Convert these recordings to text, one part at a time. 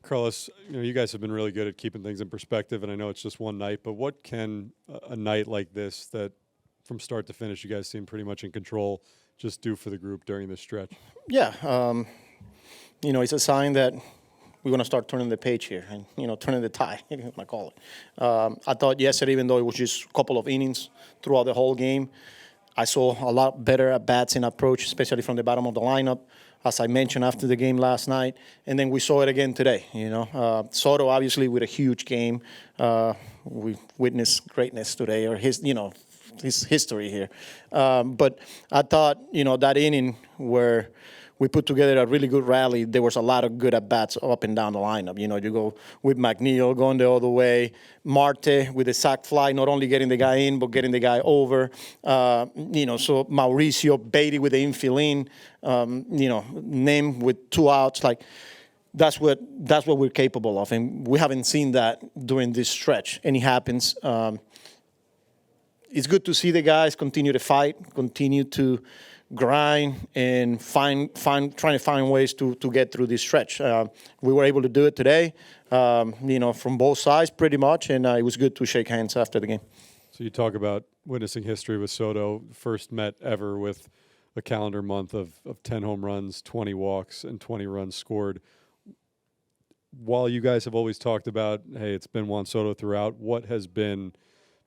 Carlos, you guys have been really good at keeping things in perspective, and I know it's just one night, but what can a night like this that from start to finish you guys seem pretty much in control just do for the group during this stretch? Yeah, it's a sign that we're going to start turning the page here and, turning the tide, if you want to call it. I thought yesterday, even though it was just a couple of innings throughout the whole game, I saw a lot better at-bats and approach, especially from the bottom of the lineup, as I mentioned after the game last night. And then we saw it again today, Soto, obviously, with a huge game. We witnessed greatness today, or his history here. But I thought, that inning where we put together a really good rally, there was a lot of good at-bats up and down the lineup. You go with McNeil going the other way, Marte with the sac fly, not only getting the guy in, but getting the guy over. So Mauricio, Beatty with the infield in, Nim with 2 outs. Like, that's what we're capable of. And we haven't seen that during this stretch. And it happens. It's good to see the guys continue to fight, continue to grind, and trying to find ways to get through this stretch. We were able to do it today, from both sides pretty much, and it was good to shake hands after the game. So you talk about witnessing history with Soto, first met ever with a calendar month of 10 home runs, 20 walks, and 20 runs scored. While you guys have always talked about, hey, it's been Juan Soto throughout, what has been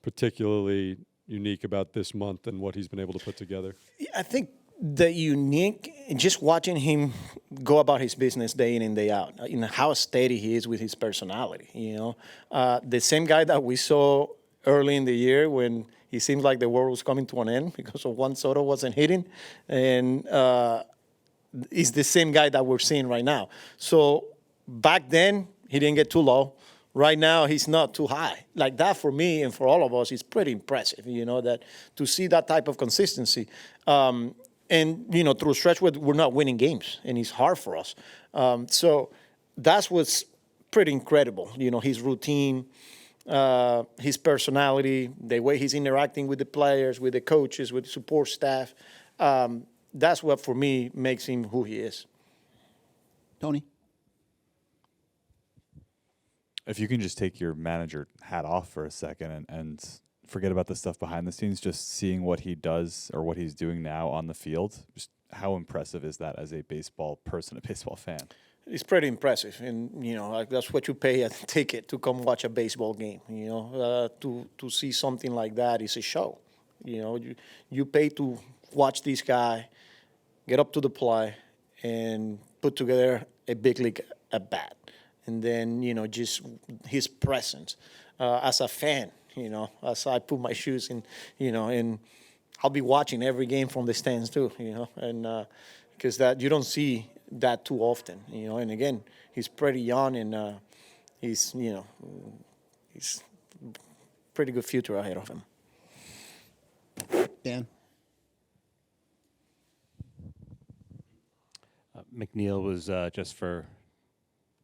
particularly unique about this month and what he's been able to put together? I think the unique, just watching him go about his business day in and day out, how steady he is with his personality, The same guy that we saw early in the year when he seemed like the world was coming to an end because of Juan Soto wasn't hitting, and is the same guy that we're seeing right now. So back then, he didn't get too low. Right now, he's not too high. Like that, for me and for all of us, is pretty impressive, that to see that type of consistency. And, through a stretch where we're not winning games, and it's hard for us. So that's what's pretty incredible. His routine, his personality, the way he's interacting with the players, with the coaches, with the support staff. That's what, for me, makes him who he is. Tony? If you can just take your manager hat off for a second and forget about the stuff behind the scenes, just seeing what he does or what he's doing now on the field, just how impressive is that as a baseball person, a baseball fan? It's pretty impressive, and that's what you pay a ticket to come watch a baseball game. To see something like that is a show. You pay to watch this guy get up to the plate and put together a big league at bat. And then, just his presence as a fan, as I put my shoes in, and I'll be watching every game from the stands too, and because that you don't see that too often, And again, he's pretty young, and he's pretty good future ahead of him. Dan? McNeil was just for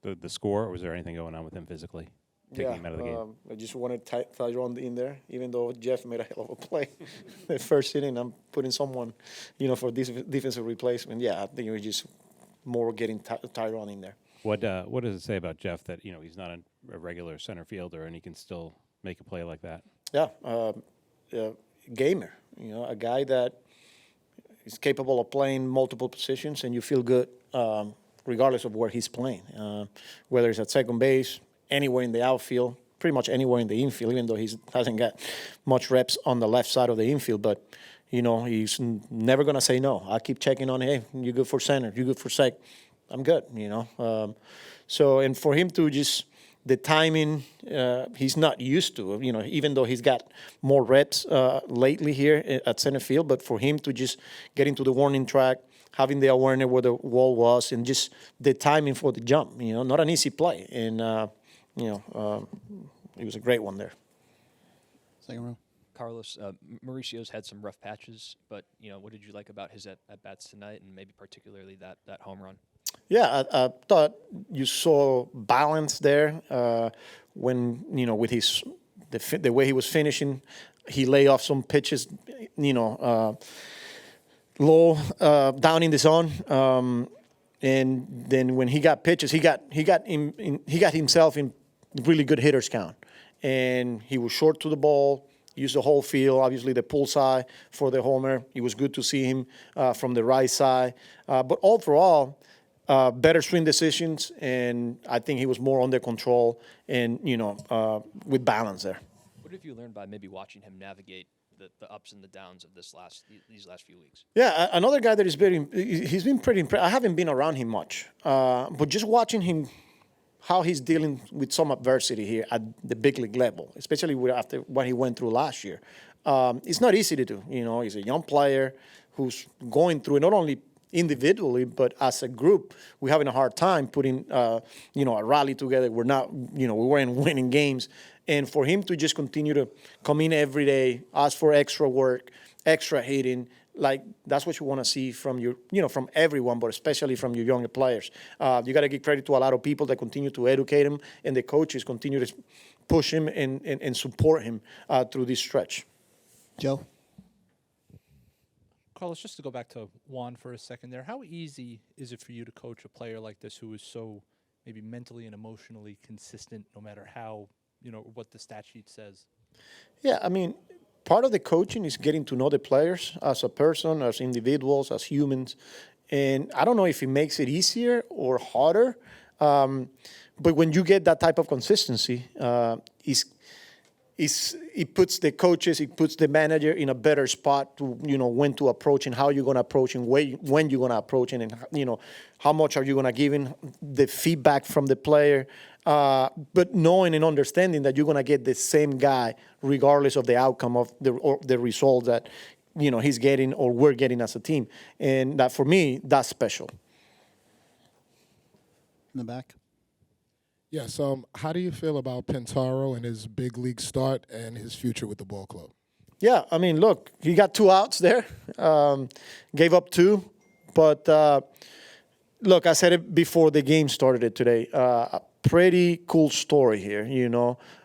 the score, or was there anything going on with him physically, taking him out of the game? I just wanted Tyrone in there, even though Jeff made a hell of a play. The first inning, I'm putting someone, for this defensive replacement. Yeah, I think it was just more getting Tyrone in there. What does it say about Jeff that he's not a regular center fielder and he can still make a play like that? Yeah, gamer. A guy that is capable of playing multiple positions, and you feel good. Regardless of where he's playing, whether it's at second base, anywhere in the outfield, pretty much anywhere in the infield, even though he hasn't got much reps on the left side of the infield. But, he's never going to say no. I keep checking on, hey, you good for center, you good for sec. I'm good, So, and for him to just, the timing, he's not used to, even though he's got more reps lately here at center field. But for him to just get into the warning track, having the awareness where the wall was, and just the timing for the jump, not an easy play. And, it was a great one there. Second row. Carlos, Mauricio's had some rough patches, but, what did you like about his at-bats tonight, and maybe particularly that home run? Yeah, I thought you saw balance there when, with the way he was finishing. He lay off some pitches, low, down in the zone. And then when he got pitches, he got himself in really good hitters count. And he was short to the ball, used the whole field, obviously the pull side for the homer. It was good to see him from the right side. But overall, better swing decisions, and I think he was more under control and, with balance there. What have you learned by maybe watching him navigate the ups and the downs of these last few weeks? Yeah, another guy that he's been pretty impressive. I haven't been around him much, but just watching him, how he's dealing with some adversity here at the big league level, especially after what he went through last year. It's not easy to do. He's a young player who's going through it, not only individually, but as a group, we're having a hard time putting, a rally together. We weren't winning games. And for him to just continue to come in every day, ask for extra work, extra hitting, that's what you want to see from from everyone, but especially from your younger players. You got to give credit to a lot of people that continue to educate him, and the coaches continue to push him and support him through this stretch. Joe? Carlos, just to go back to Juan for a second there, how easy is it for you to coach a player like this who is so maybe mentally and emotionally consistent no matter how, what the stat sheet says? Yeah, I mean, part of the coaching is getting to know the players as a person, as individuals, as humans. And I don't know if it makes it easier or harder, but when you get that type of consistency, it puts the coaches, it puts the manager in a better spot to, when to approach and how you're going to approach and when you're going to approach and how much are you going to give in the feedback from the player. But knowing and understanding that you're going to get the same guy regardless of the outcome of the result that, he's getting or we're getting as a team. And that, for me, that's special. In the back? Yes. How do you feel about Pintaro and his big league start and his future with the ball club? Yeah, I mean, look, he got 2 outs there, gave up 2. But, look, I said it before the game started today. Pretty cool story here,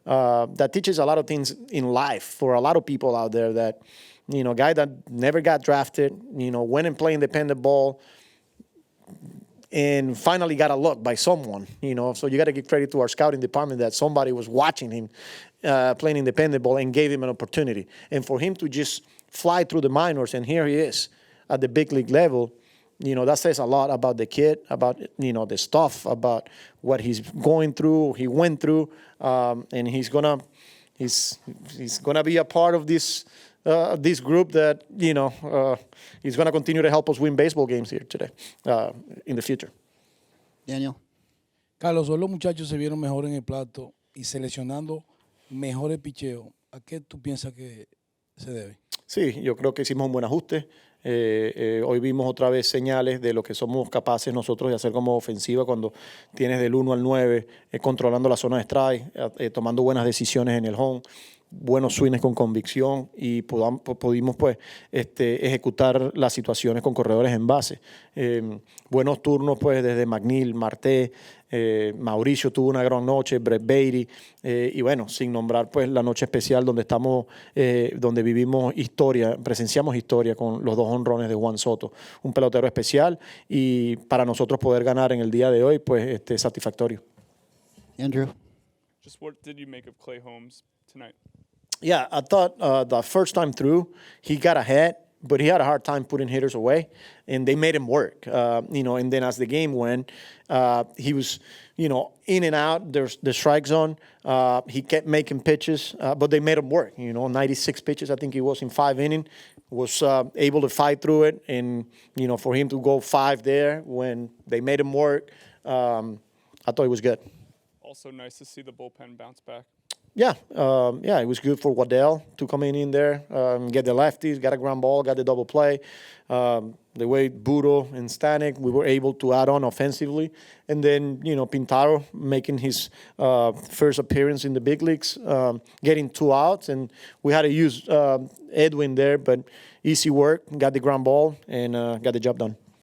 that teaches a lot of things in life for a lot of people out there that, guy that never got drafted, went and played independent ball, and finally got a look by someone, So you got to give credit to our scouting department that somebody was watching him playing independent ball and gave him an opportunity. And for him to just fly through the minors, and here he is at the big league level, that says a lot about the kid, about, the stuff, about what he's going through, he went through, and he's gonna be a part of this group that, he's going to continue to help us win baseball games here today, in the future. Daniel? Carlos, hoy los muchachos se vieron mejor en el plato y seleccionando mejores picheos. ¿A qué tú piensas que se debe? Sí, yo creo que hicimos un buen ajuste. Hoy vimos otra vez señales de lo que somos capaces nosotros de hacer como ofensiva cuando tienes del 1 al 9, controlando la zona de strike, tomando buenas decisiones en el home, buenos swings con convicción y pudimos pues ejecutar las situaciones con corredores en base. Buenos turnos pues desde McNeil, Marté, Mauricio tuvo una gran noche, Brett Beatty, y bueno, sin nombrar pues la noche especial donde estamos, donde vivimos historia, presenciamos historia con los 2 jonrones de Juan Soto, un pelotero especial, y para nosotros poder ganar en el día de hoy pues satisfactorio. Andrew? Just what did you make of Clay Holmes tonight? Yeah, I thought the first time through he got ahead, but he had a hard time putting hitters away, and they made him work. And then as the game went, he was, in and out. There's the strike zone. He kept making pitches, but they made him work. 96 pitches, I think he was in 5 innings. Was able to fight through it, and for him to go 5 there when they made him work, I thought it was good. Also nice to see the bullpen bounce back. Yeah, it was good for Waddell to come in there, get the lefties, got a ground ball, got the double play. The way Budo and Stanek, we were able to add on offensively. And then, Pintaro making his first appearance in the big leagues, getting 2 outs. And we had to use Edwin there, but easy work, got the ground ball, and got the job done.